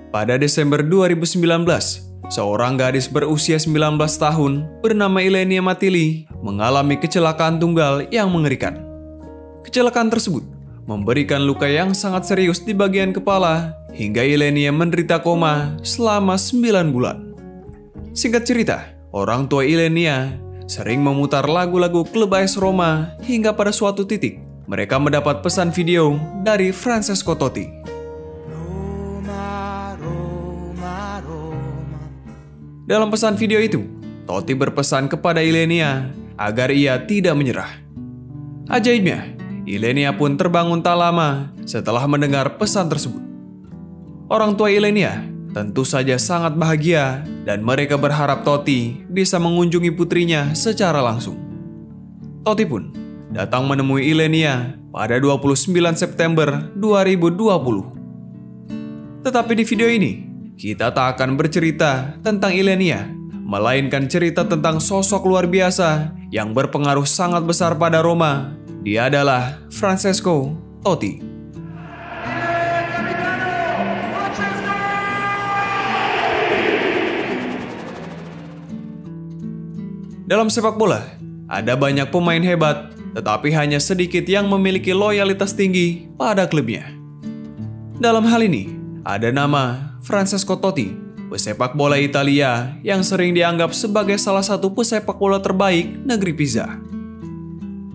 Pada Desember 2019, seorang gadis berusia 19 tahun bernama Ilenia Matili mengalami kecelakaan tunggal yang mengerikan. Kecelakaan tersebut memberikan luka yang sangat serius di bagian kepala hingga Ilenia menderita koma selama 9 bulan. Singkat cerita, orang tua Ilenia sering memutar lagu-lagu klub AS Roma hingga pada suatu titik mereka mendapat pesan video dari Francesco Totti. Dalam pesan video itu, Totti berpesan kepada Ilenia agar ia tidak menyerah. Ajaibnya, Ilenia pun terbangun tak lama setelah mendengar pesan tersebut. Orang tua Ilenia tentu saja sangat bahagia dan mereka berharap Totti bisa mengunjungi putrinya secara langsung. Totti pun datang menemui Ilenia pada 29 September 2020. Tetapi di video ini, kita tak akan bercerita tentang Ilenia, melainkan cerita tentang sosok luar biasa yang berpengaruh sangat besar pada Roma. Dia adalah Francesco Totti. Dalam sepak bola, ada banyak pemain hebat, tetapi hanya sedikit yang memiliki loyalitas tinggi pada klubnya. Dalam hal ini, ada nama Francesco Totti, pesepak bola Italia yang sering dianggap sebagai salah satu pesepak bola terbaik negeri Pisa.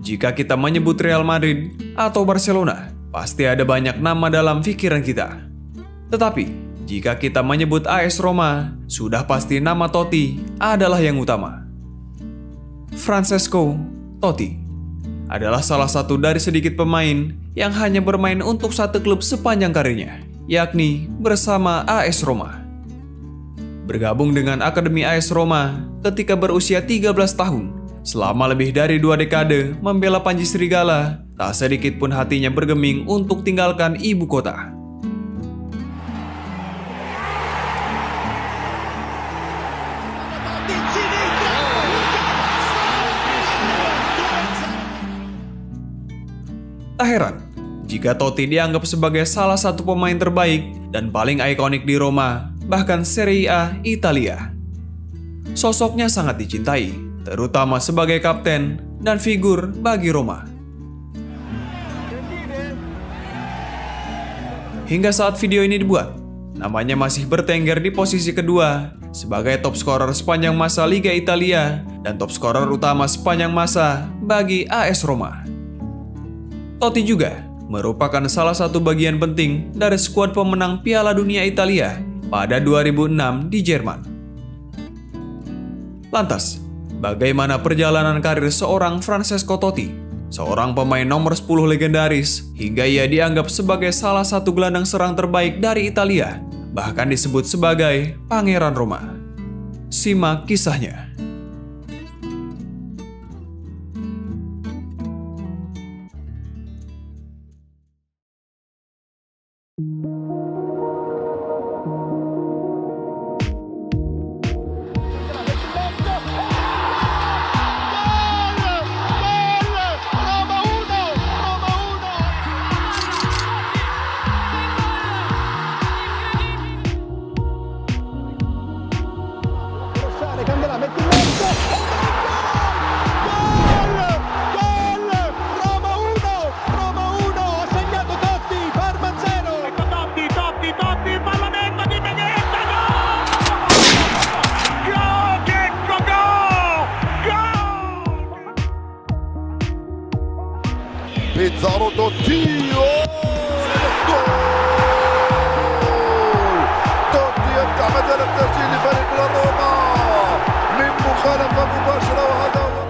Jika kita menyebut Real Madrid atau Barcelona, pasti ada banyak nama dalam pikiran kita. Tetapi, jika kita menyebut AS Roma, sudah pasti nama Totti adalah yang utama. Francesco Totti adalah salah satu dari sedikit pemain yang hanya bermain untuk satu klub sepanjang karirnya, yakni bersama AS Roma. Bergabung dengan Akademi AS Roma ketika berusia 13 tahun, selama lebih dari 2 dekade membela Panji Serigala, tak sedikit pun hatinya bergeming untuk tinggalkan ibu kota. Tak heran jika Totti dianggap sebagai salah satu pemain terbaik dan paling ikonik di Roma, bahkan Serie A Italia. Sosoknya sangat dicintai, terutama sebagai kapten dan figur bagi Roma. Hingga saat video ini dibuat, namanya masih bertengger di posisi kedua sebagai top scorer sepanjang masa Liga Italia dan top scorer utama sepanjang masa bagi AS Roma. Totti juga merupakan salah satu bagian penting dari skuad pemenang Piala Dunia Italia pada 2006 di Jerman. Lantas, bagaimana perjalanan karir seorang Francesco Totti, seorang pemain nomor 10 legendaris, hingga ia dianggap sebagai salah satu gelandang serang terbaik dari Italia, bahkan disebut sebagai Pangeran Roma? Simak kisahnya. Pizzaro Totti, جول! توتي يبتعد على التسجيل لفريق روما من مخالفة مباشرة وهذا هو.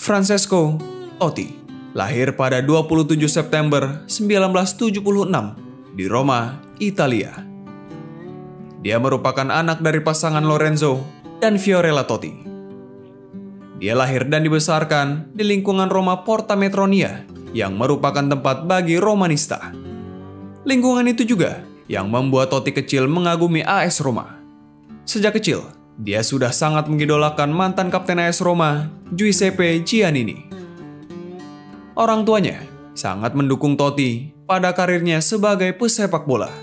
Francesco Totti lahir pada 27 September 1976 di Roma, Italia. Dia merupakan anak dari pasangan Lorenzo dan Fiorella Totti. Dia lahir dan dibesarkan di lingkungan Roma Porta Metronia yang merupakan tempat bagi Romanista. Lingkungan itu juga yang membuat Totti kecil mengagumi AS Roma. Sejak kecil, dia sudah sangat mengidolakan mantan kapten AS Roma, Giuseppe Giannini. Orang tuanya sangat mendukung Totti pada karirnya sebagai pesepak bola.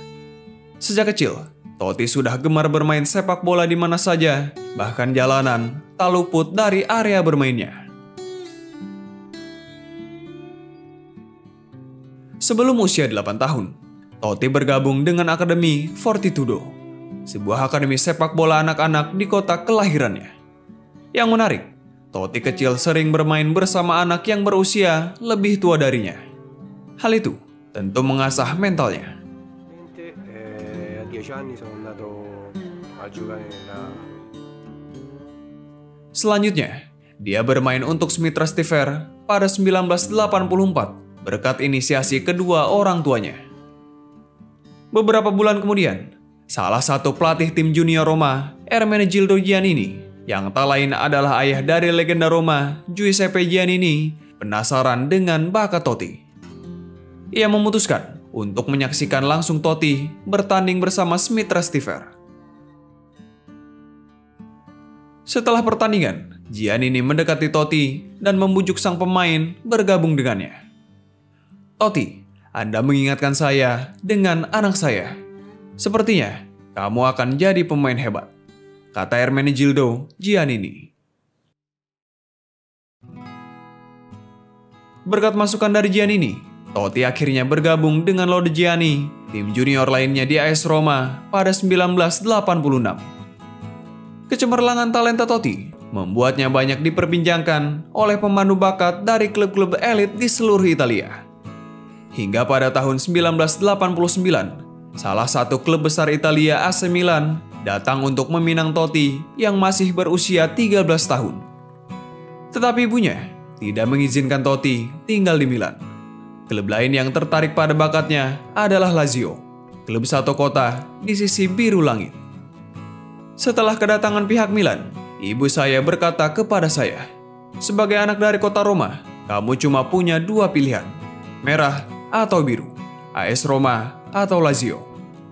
Sejak kecil, Totti sudah gemar bermain sepak bola di mana saja, bahkan jalanan, tak luput dari area bermainnya. Sebelum usia 8 tahun, Totti bergabung dengan Akademi Fortitudo, sebuah akademi sepak bola anak-anak di kota kelahirannya. Yang menarik, Totti kecil sering bermain bersama anak yang berusia lebih tua darinya. Hal itu tentu mengasah mentalnya. Selanjutnya, dia bermain untuk Smitra Stiver pada 1984 berkat inisiasi kedua orang tuanya. Beberapa bulan kemudian, salah satu pelatih tim junior Roma, Ermenegildo Giannini, yang tak lain adalah ayah dari legenda Roma, Giuseppe Giannini, penasaran dengan bakat Totti. Ia memutuskan untuk menyaksikan langsung Totti bertanding bersama Smitra Stiver. Setelah pertandingan, Giannini mendekati Totti dan membujuk sang pemain bergabung dengannya. "Totti, Anda mengingatkan saya dengan anak saya. Sepertinya kamu akan jadi pemain hebat," kata Ermenegildo Giannini. Berkat masukan dari Giannini, Totti akhirnya bergabung dengan Lodigiani, tim junior lainnya di AS Roma pada 1986. Kecemerlangan talenta Totti membuatnya banyak diperbincangkan oleh pemandu bakat dari klub-klub elit di seluruh Italia. Hingga pada tahun 1989, salah satu klub besar Italia, AC Milan, datang untuk meminang Totti yang masih berusia 13 tahun. Tetapi ibunya tidak mengizinkan Totti tinggal di Milan. Klub lain yang tertarik pada bakatnya adalah Lazio, klub satu kota di sisi biru langit. Setelah kedatangan pihak Milan, ibu saya berkata kepada saya, "Sebagai anak dari kota Roma, kamu cuma punya dua pilihan, merah atau biru, AS Roma atau Lazio.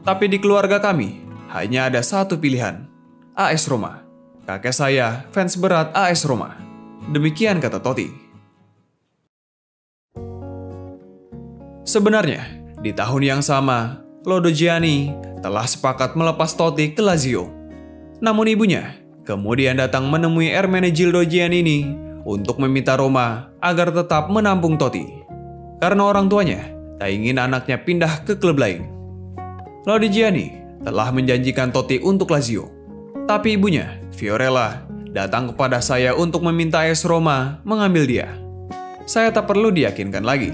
Tapi di keluarga kami hanya ada satu pilihan, AS Roma. Kakek saya fans berat AS Roma." Demikian kata Totti. Sebenarnya, di tahun yang sama, Lodigiani telah sepakat melepas Totti ke Lazio. Namun ibunya kemudian datang menemui Ermenegildo Giannini untuk meminta Roma agar tetap menampung Totti, karena orang tuanya tak ingin anaknya pindah ke klub lain. Lodigiani telah menjanjikan Totti untuk Lazio, tapi ibunya, Fiorella, datang kepada saya untuk meminta AS Roma mengambil dia. Saya tak perlu diyakinkan lagi.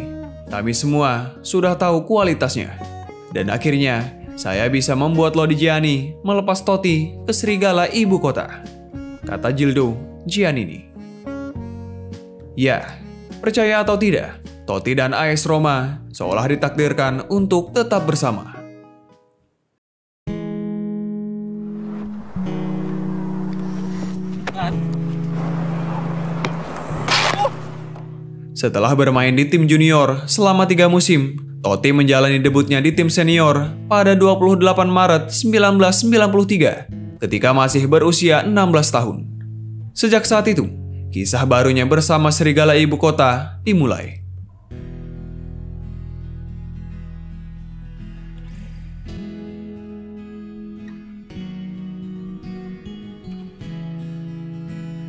Kami semua sudah tahu kualitasnya. Dan akhirnya, saya bisa membuat Lodigiani melepas Totti ke serigala ibu kota, kata Gildo Giannini. Ya, percaya atau tidak, Totti dan AS Roma seolah ditakdirkan untuk tetap bersama. Setelah bermain di tim junior selama 3 musim, Totti menjalani debutnya di tim senior pada 28 Maret 1993 ketika masih berusia 16 tahun. Sejak saat itu, kisah barunya bersama serigala ibu kota dimulai.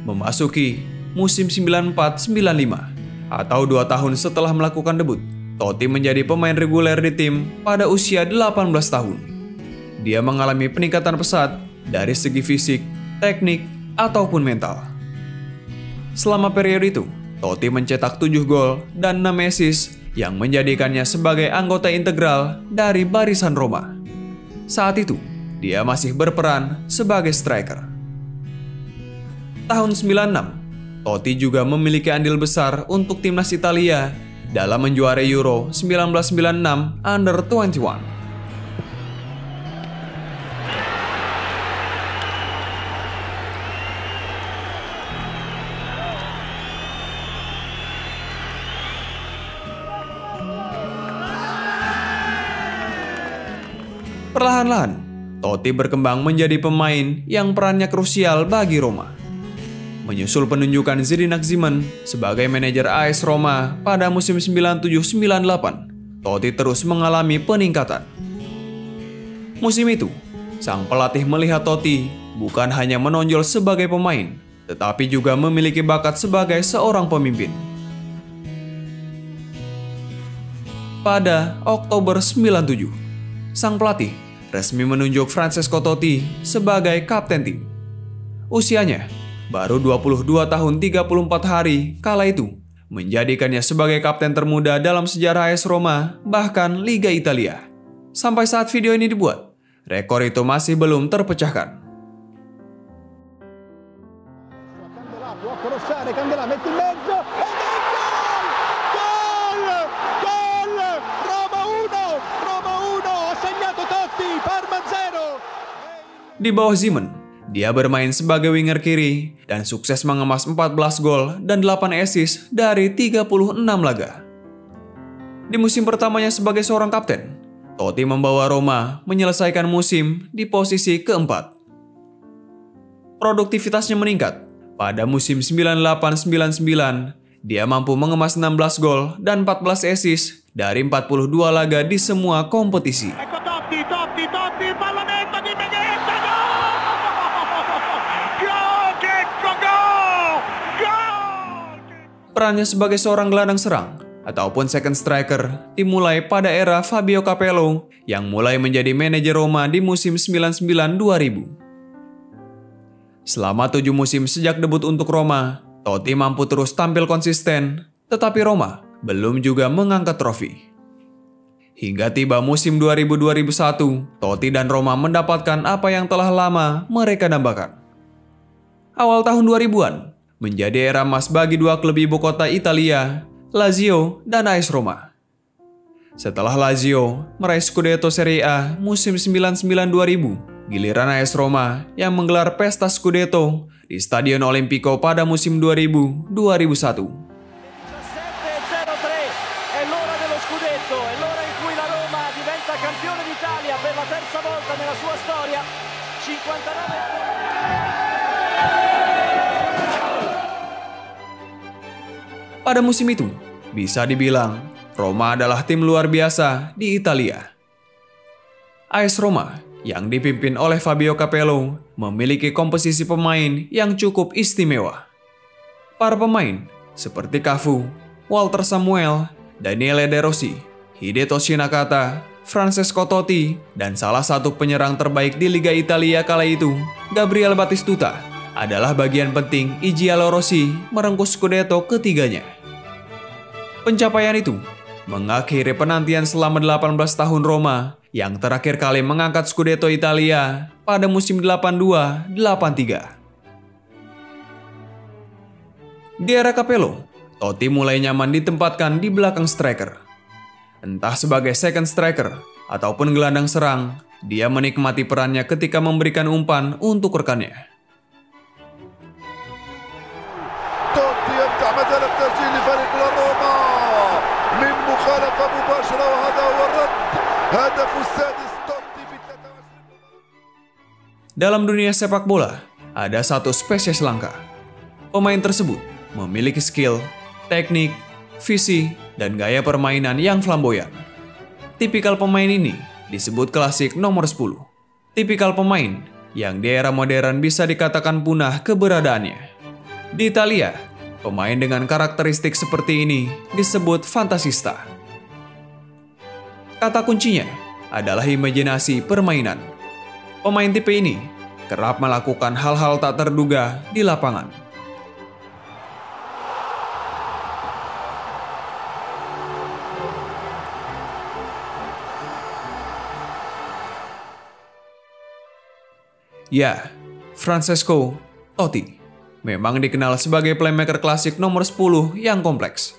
Memasuki musim 94-95 atau 2 tahun setelah melakukan debut, Totti menjadi pemain reguler di tim pada usia 18 tahun. Dia mengalami peningkatan pesat dari segi fisik, teknik, ataupun mental. Selama periode itu, Totti mencetak 7 gol dan 6 assist yang menjadikannya sebagai anggota integral dari barisan Roma. Saat itu, dia masih berperan sebagai striker. Tahun 96, Totti juga memiliki andil besar untuk timnas Italia dalam menjuarai Euro 1996 Under 21. Perlahan-lahan, Totti berkembang menjadi pemain yang perannya krusial bagi Roma. Menyusul penunjukan Zidane sebagai manajer AS Roma pada musim 97-98, Totti terus mengalami peningkatan. Musim itu, sang pelatih melihat Totti bukan hanya menonjol sebagai pemain, tetapi juga memiliki bakat sebagai seorang pemimpin. Pada Oktober 97, sang pelatih resmi menunjuk Francesco Totti sebagai kapten tim. Usianya baru 22 tahun 34 hari kala itu, menjadikannya sebagai kapten termuda dalam sejarah AS Roma, bahkan Liga Italia. Sampai saat video ini dibuat, rekor itu masih belum terpecahkan. Di bawah Zidane, dia bermain sebagai winger kiri dan sukses mengemas 14 gol dan 8 assist dari 36 laga. Di musim pertamanya sebagai seorang kapten, Totti membawa Roma menyelesaikan musim di posisi keempat. Produktivitasnya meningkat. Pada musim 98-99, dia mampu mengemas 16 gol dan 14 assist dari 42 laga di semua kompetisi. Perannya sebagai seorang gelandang serang ataupun second striker dimulai pada era Fabio Capello yang mulai menjadi manajer Roma di musim 99-2000. Selama 7 musim sejak debut untuk Roma, Totti mampu terus tampil konsisten, tetapi Roma belum juga mengangkat trofi. Hingga tiba musim 2000-2001, Totti dan Roma mendapatkan apa yang telah lama mereka dambakan. Awal tahun 2000-an menjadi era emas bagi dua klub ibu kota Italia, Lazio dan AS Roma. Setelah Lazio meraih Scudetto Serie A musim 99-2000, giliran AS Roma yang menggelar pesta Scudetto di Stadion Olimpico pada musim 2000-2001. Pada musim itu, bisa dibilang Roma adalah tim luar biasa di Italia. AS Roma yang dipimpin oleh Fabio Capello memiliki komposisi pemain yang cukup istimewa. Para pemain seperti Cafu, Walter Samuel, Daniele De Rossi, Hidetoshi Nakata, Francesco Totti, dan salah satu penyerang terbaik di Liga Italia kala itu, Gabriel Batistuta, adalah bagian penting I Giallorossi merengkuh Scudetto ketiganya. Pencapaian itu mengakhiri penantian selama 18 tahun Roma yang terakhir kali mengangkat Scudetto Italia pada musim 82-83. Di era Capello, Totti mulai nyaman ditempatkan di belakang striker. Entah sebagai second striker ataupun gelandang serang, dia menikmati perannya ketika memberikan umpan untuk rekannya. توتي يفتح مجال التسجيل لفريق روما من مخالفة مباشرة وهذا هو الرد هدف السادس توتي في 23. Dalam dunia sepak bola, ada satu spesies langka. Pemain tersebut memiliki skill, teknik, visi, dan gaya permainan yang flamboyan. Tipikal pemain ini disebut klasik nomor 10. Tipikal pemain yang di era modern bisa dikatakan punah keberadaannya. Di Italia, pemain dengan karakteristik seperti ini disebut fantasista. Kata kuncinya adalah imajinasi permainan. Pemain tipe ini kerap melakukan hal-hal tak terduga di lapangan. Ya, Francesco Totti memang dikenal sebagai playmaker klasik nomor 10 yang kompleks.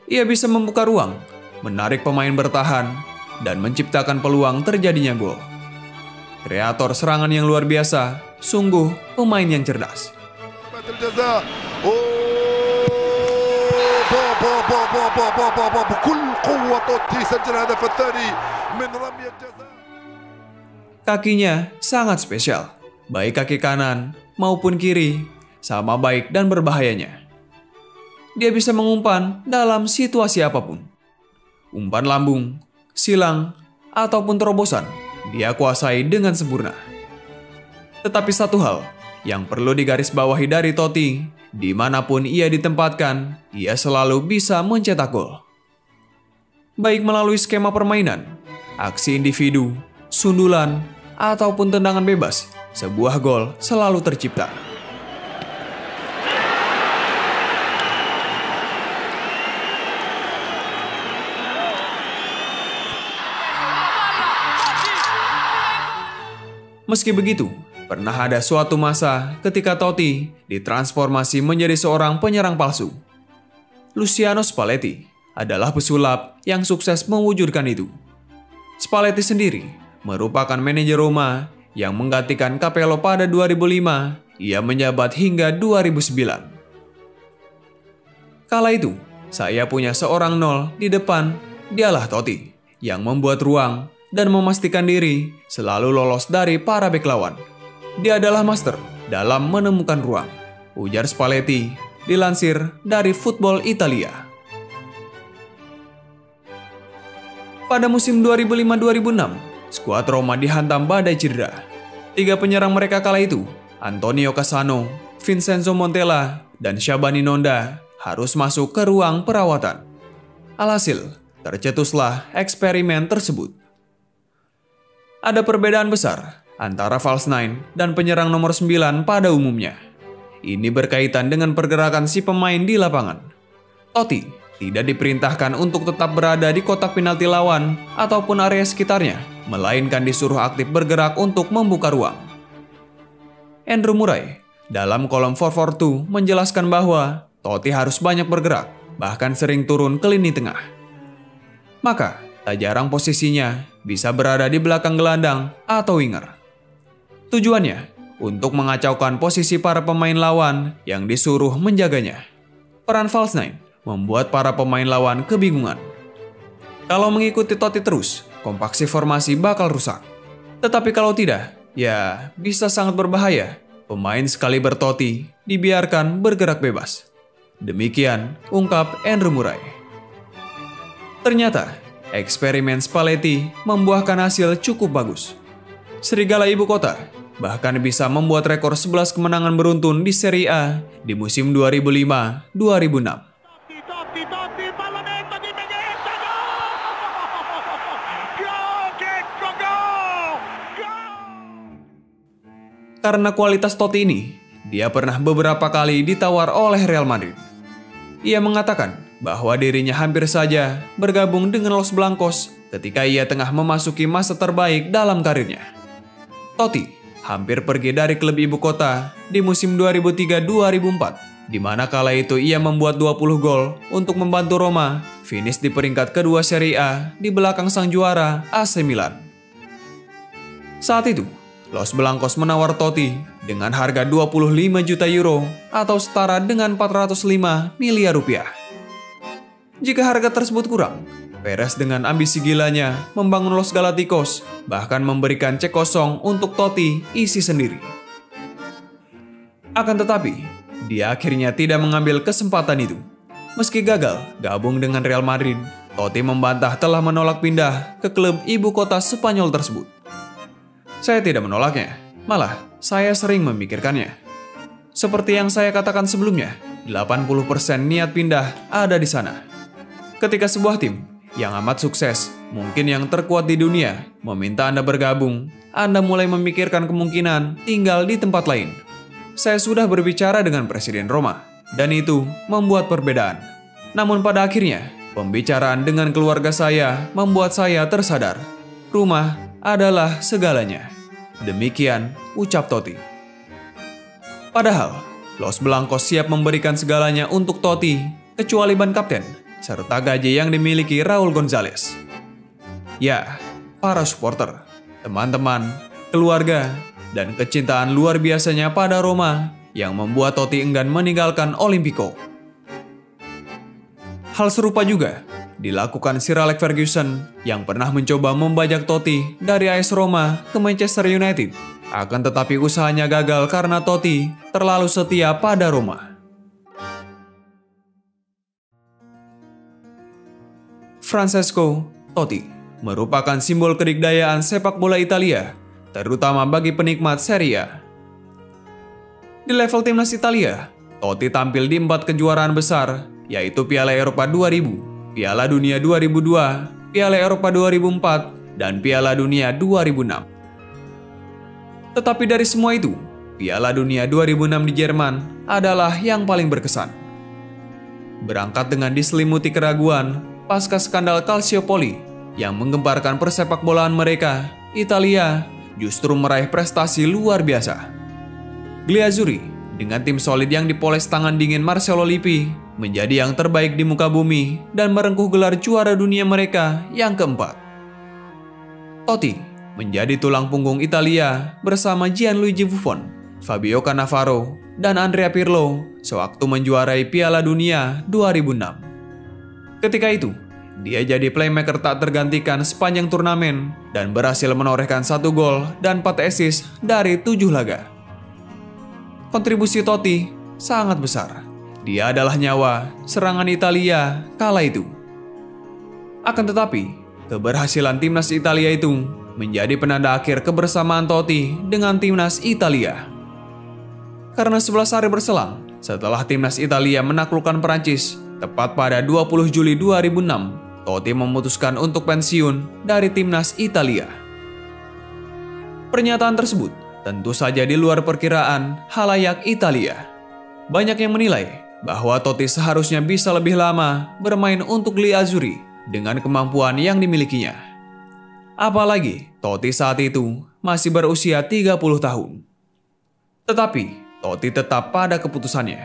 Ia bisa membuka ruang, menarik pemain bertahan, dan menciptakan peluang terjadinya gol. Kreator serangan yang luar biasa, sungguh pemain yang cerdas. Kakinya sangat spesial, baik kaki kanan maupun kiri, sama baik dan berbahayanya. Dia bisa mengumpan dalam situasi apapun. Umpan lambung, silang, ataupun terobosan, dia kuasai dengan sempurna. Tetapi satu hal yang perlu digarisbawahi dari Totti, dimanapun ia ditempatkan, ia selalu bisa mencetak gol. Baik melalui skema permainan, aksi individu, sundulan, ataupun tendangan bebas, sebuah gol selalu tercipta. Meski begitu, pernah ada suatu masa ketika Totti ditransformasi menjadi seorang penyerang palsu. Luciano Spalletti adalah pesulap yang sukses mewujudkan itu. Spalletti sendiri merupakan manajer Roma yang menggantikan Capello pada 2005, ia menjabat hingga 2009. Kala itu, saya punya seorang nol di depan, dialah Totti, yang membuat ruang dan memastikan diri selalu lolos dari para bek lawan. Dia adalah master dalam menemukan ruang, ujar Spalletti, dilansir dari Football Italia. Pada musim 2005-2006, skuad Roma dihantam badai cedera. 3 penyerang mereka kala itu, Antonio Cassano, Vincenzo Montella, dan Shabani Nonda, harus masuk ke ruang perawatan. Alhasil, tercetuslah eksperimen tersebut. Ada perbedaan besar antara false nine dan penyerang nomor 9 pada umumnya. Ini berkaitan dengan pergerakan si pemain di lapangan. Totti tidak diperintahkan untuk tetap berada di kotak penalti lawan ataupun area sekitarnya, melainkan disuruh aktif bergerak untuk membuka ruang. Andrew Murray dalam kolom 442 menjelaskan bahwa Totti harus banyak bergerak, bahkan sering turun ke lini tengah. Maka, tak jarang posisinya bisa berada di belakang gelandang atau winger. Tujuannya untuk mengacaukan posisi para pemain lawan yang disuruh menjaganya. Peran false nine membuat para pemain lawan kebingungan. Kalau mengikuti Totti terus, kompaksi formasi bakal rusak. Tetapi kalau tidak, ya bisa sangat berbahaya. Pemain sekaliber Totti dibiarkan bergerak bebas. Demikian ungkap Andrew Murray. Ternyata, eksperimen Spalletti membuahkan hasil cukup bagus. Serigala ibu kota bahkan bisa membuat rekor 11 kemenangan beruntun di Serie A di musim 2005-2006. Karena kualitas Totti ini, dia pernah beberapa kali ditawar oleh Real Madrid. Ia mengatakan bahwa dirinya hampir saja bergabung dengan Los Blancos ketika ia tengah memasuki masa terbaik dalam karirnya. Totti hampir pergi dari klub ibu kota di musim 2003-2004, di mana kala itu ia membuat 20 gol untuk membantu Roma finish di peringkat kedua Serie A di belakang sang juara AC Milan. Saat itu, Los Blancos menawar Totti dengan harga 25 juta euro atau setara dengan 405 miliar rupiah. Jika harga tersebut kurang, Perez dengan ambisi gilanya membangun Los Galacticos, bahkan memberikan cek kosong untuk Totti isi sendiri. Akan tetapi, dia akhirnya tidak mengambil kesempatan itu. Meski gagal gabung dengan Real Madrid, Totti membantah telah menolak pindah ke klub ibu kota Spanyol tersebut. Saya tidak menolaknya, malah saya sering memikirkannya. Seperti yang saya katakan sebelumnya, 80% niat pindah ada di sana. Ketika sebuah tim yang amat sukses, mungkin yang terkuat di dunia, meminta Anda bergabung, Anda mulai memikirkan kemungkinan tinggal di tempat lain. Saya sudah berbicara dengan Presiden Roma, dan itu membuat perbedaan. Namun pada akhirnya, pembicaraan dengan keluarga saya membuat saya tersadar. Rumah adalah segalanya. Demikian ucap Totti. Padahal, Los Blancos siap memberikan segalanya untuk Totti, kecuali ban kapten, serta gaji yang dimiliki Raul Gonzalez. Ya, para supporter, teman-teman, keluarga, dan kecintaan luar biasanya pada Roma yang membuat Totti enggan meninggalkan Olimpico. Hal serupa juga dilakukan Sir Alex Ferguson yang pernah mencoba membajak Totti dari AS Roma ke Manchester United. Akan tetapi usahanya gagal karena Totti terlalu setia pada Roma. Francesco Totti merupakan simbol kedikdayaan sepak bola Italia, terutama bagi penikmat Serie A. Di level timnas Italia, Totti tampil di 4 kejuaraan besar, yaitu Piala Eropa 2000, Piala Dunia 2002, Piala Eropa 2004, dan Piala Dunia 2006. Tetapi dari semua itu, Piala Dunia 2006 di Jerman adalah yang paling berkesan. Berangkat dengan diselimuti keraguan pasca skandal Calciopoli yang menggemparkan persepakbolaan mereka, Italia justru meraih prestasi luar biasa. Gliazzurri dengan tim solid yang dipoles tangan dingin Marcello Lippi menjadi yang terbaik di muka bumi dan merengkuh gelar juara dunia mereka yang keempat. Totti menjadi tulang punggung Italia bersama Gianluigi Buffon, Fabio Cannavaro, dan Andrea Pirlo sewaktu menjuarai Piala Dunia 2006. Ketika itu, dia jadi playmaker tak tergantikan sepanjang turnamen dan berhasil menorehkan 1 gol dan 4 assist dari 7 laga. Kontribusi Totti sangat besar. Dia adalah nyawa serangan Italia kala itu. Akan tetapi, keberhasilan timnas Italia itu menjadi penanda akhir kebersamaan Totti dengan timnas Italia. Karena 11 hari berselang setelah timnas Italia menaklukkan Prancis, tepat pada 20 Juli 2006, Totti memutuskan untuk pensiun dari timnas Italia. Pernyataan tersebut tentu saja di luar perkiraan khalayak Italia. Banyak yang menilai bahwa Totti seharusnya bisa lebih lama bermain untuk Gliazzurri dengan kemampuan yang dimilikinya. Apalagi Totti saat itu masih berusia 30 tahun. Tetapi Totti tetap pada keputusannya.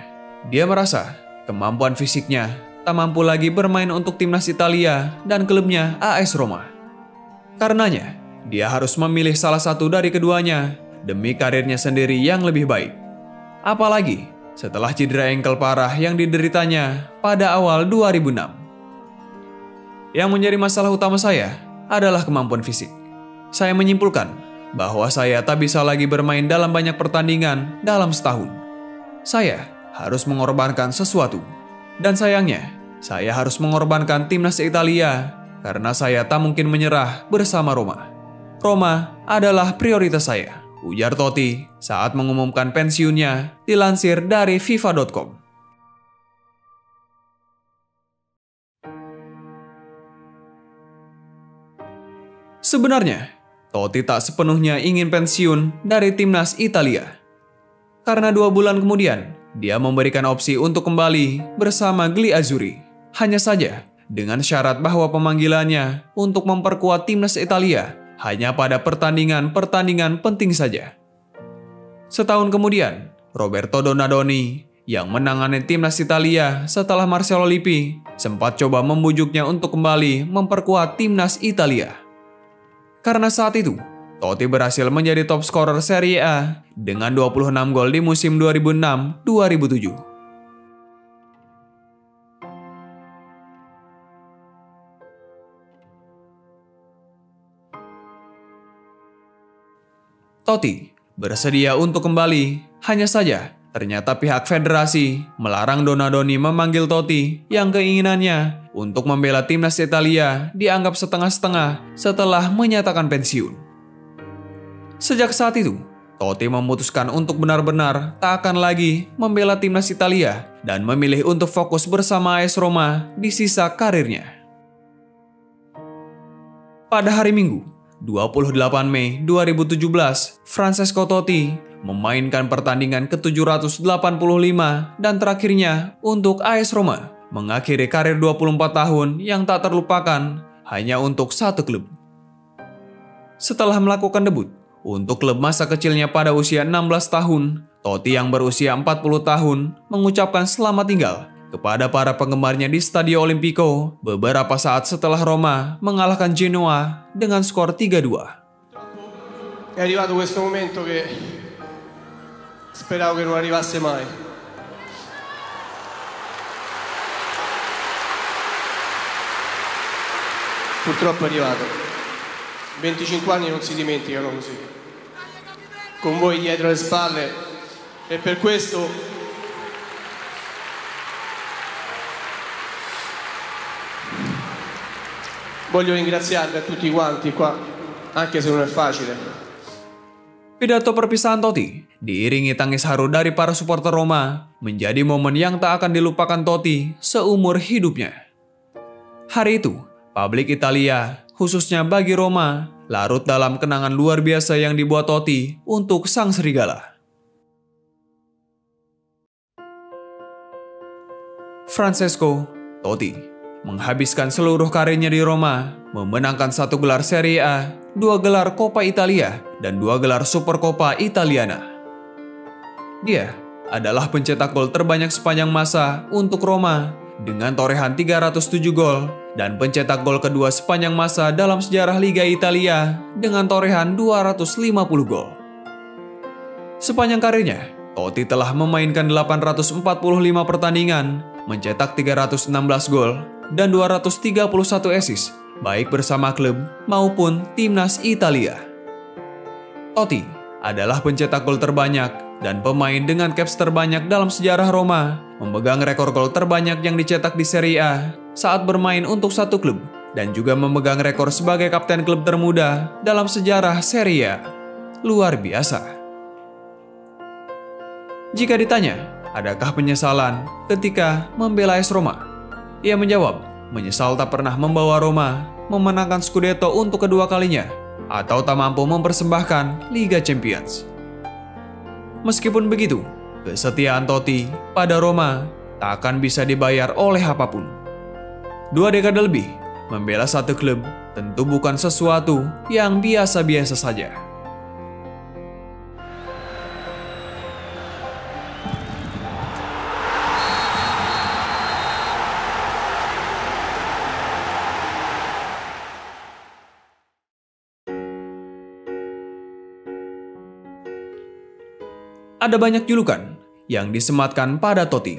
Dia merasa kemampuan fisiknya tak mampu lagi bermain untuk timnas Italia dan klubnya AS Roma. Karenanya, dia harus memilih salah satu dari keduanya demi karirnya sendiri yang lebih baik. Apalagi setelah cedera engkel parah yang dideritanya pada awal 2006. Yang menjadi masalah utama saya adalah kemampuan fisik. Saya menyimpulkan bahwa saya tak bisa lagi bermain dalam banyak pertandingan dalam setahun. Saya harus mengorbankan sesuatu. Dan sayangnya, saya harus mengorbankan timnas Italia karena saya tak mungkin menyerah bersama Roma. Roma adalah prioritas saya, ujar Totti saat mengumumkan pensiunnya, dilansir dari FIFA.com. Sebenarnya, Totti tak sepenuhnya ingin pensiun dari timnas Italia. Karena 2 bulan kemudian, dia memberikan opsi untuk kembali bersama Gliazzurri. Hanya saja, dengan syarat bahwa pemanggilannya untuk memperkuat timnas Italia hanya pada pertandingan-pertandingan penting saja. Setahun kemudian, Roberto Donadoni yang menangani timnas Italia setelah Marcello Lippi sempat coba membujuknya untuk kembali memperkuat timnas Italia. Karena saat itu, Totti berhasil menjadi top scorer Serie A dengan 26 gol di musim 2006-2007. Totti bersedia untuk kembali, hanya saja ternyata pihak federasi melarang Donadoni memanggil Totti yang keinginannya untuk membela timnas Italia dianggap setengah-setengah setelah menyatakan pensiun. Sejak saat itu, Totti memutuskan untuk benar-benar tak akan lagi membela timnas Italia dan memilih untuk fokus bersama AS Roma di sisa karirnya. Pada hari Minggu, 28 Mei 2017, Francesco Totti memainkan pertandingan ke-785 dan terakhirnya untuk AS Roma, mengakhiri karir 24 tahun yang tak terlupakan hanya untuk satu klub. Setelah melakukan debut untuk klub masa kecilnya pada usia 16 tahun, Totti yang berusia 40 tahun mengucapkan selamat tinggal kepada para penggemarnya di Stadio Olimpico beberapa saat setelah Roma mengalahkan Genoa dengan skor 3-2. È arrivato questo momento che speravo che non arrivasse mai. purtroppo è arrivato. 25 anni non si dimenticano così, con voi dietro le spalle, e per questo voglio ringraziarvi a tutti quanti qua, anche se non è facile. Pidato perpisahan Totti diiringi tangis haru dari para supporter Roma menjadi momen yang tak akan dilupakan Totti seumur hidupnya. Hari itu, publik Italia, khususnya bagi Roma, larut dalam kenangan luar biasa yang dibuat Totti untuk sang serigala. Francesco Totti menghabiskan seluruh karirnya di Roma, memenangkan 1 gelar Serie A, 2 gelar Coppa Italia, dan 2 gelar Supercoppa Italiana. Dia adalah pencetak gol terbanyak sepanjang masa untuk Roma dengan torehan 307 gol dan pencetak gol kedua sepanjang masa dalam sejarah Liga Italia dengan torehan 250 gol. Sepanjang karirnya, Totti telah memainkan 845 pertandingan, mencetak 316 gol dan 231 assist, baik bersama klub maupun timnas Italia. Totti adalah pencetak gol terbanyak dan pemain dengan caps terbanyak dalam sejarah Roma, memegang rekor gol terbanyak yang dicetak di Serie A saat bermain untuk satu klub, dan juga memegang rekor sebagai kapten klub termuda dalam sejarah Serie A. Luar biasa. Jika ditanya, adakah penyesalan ketika membela AS Roma? Ia menjawab, menyesal tak pernah membawa Roma memenangkan Scudetto untuk kedua kalinya, atau tak mampu mempersembahkan Liga Champions. Meskipun begitu, kesetiaan Totti pada Roma tak akan bisa dibayar oleh apapun. 2 dekade lebih, membela satu klub tentu bukan sesuatu yang biasa-biasa saja. Ada banyak julukan yang disematkan pada Totti.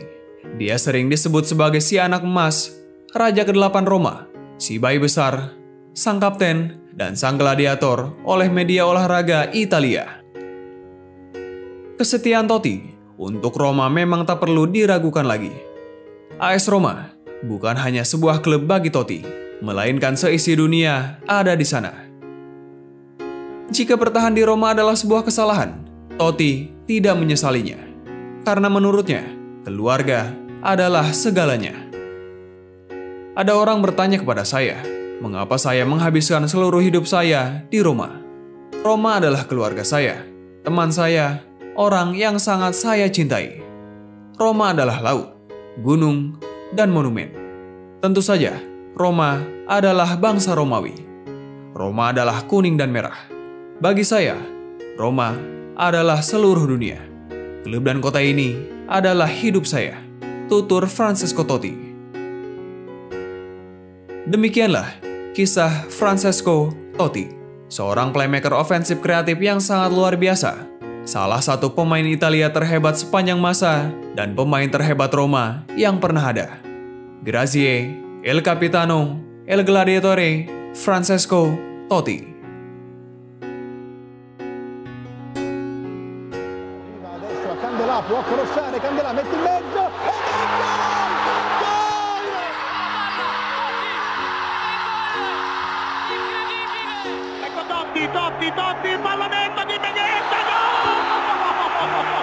Dia sering disebut sebagai si anak emas, Raja ke-8 Roma, si bayi besar, sang kapten, dan sang gladiator oleh media olahraga Italia. Kesetiaan Totti untuk Roma memang tak perlu diragukan lagi. AS Roma bukan hanya sebuah klub bagi Totti, melainkan seisi dunia ada di sana. Jika bertahan di Roma adalah sebuah kesalahan, Totti tidak menyesalinya, karena menurutnya, keluarga adalah segalanya. Ada orang bertanya kepada saya, mengapa saya menghabiskan seluruh hidup saya di Roma? Roma adalah keluarga saya, teman saya, orang yang sangat saya cintai. Roma adalah laut, gunung, dan monumen. Tentu saja, Roma adalah bangsa Romawi. Roma adalah kuning dan merah. Bagi saya, Roma adalah seluruh dunia. Klub dan kota ini adalah hidup saya. Tutur Francesco Totti. Demikianlah kisah Francesco Totti, seorang playmaker ofensif kreatif yang sangat luar biasa. Salah satu pemain Italia terhebat sepanjang masa dan pemain terhebat Roma yang pernah ada. Grazie, El Capitano, El Gladiatore, Francesco Totti. Candelà può crossare, Candelà mette in mezzo e gol! Ecco Totti, Totti, Totti, il pallonetto di Benedetta, gol!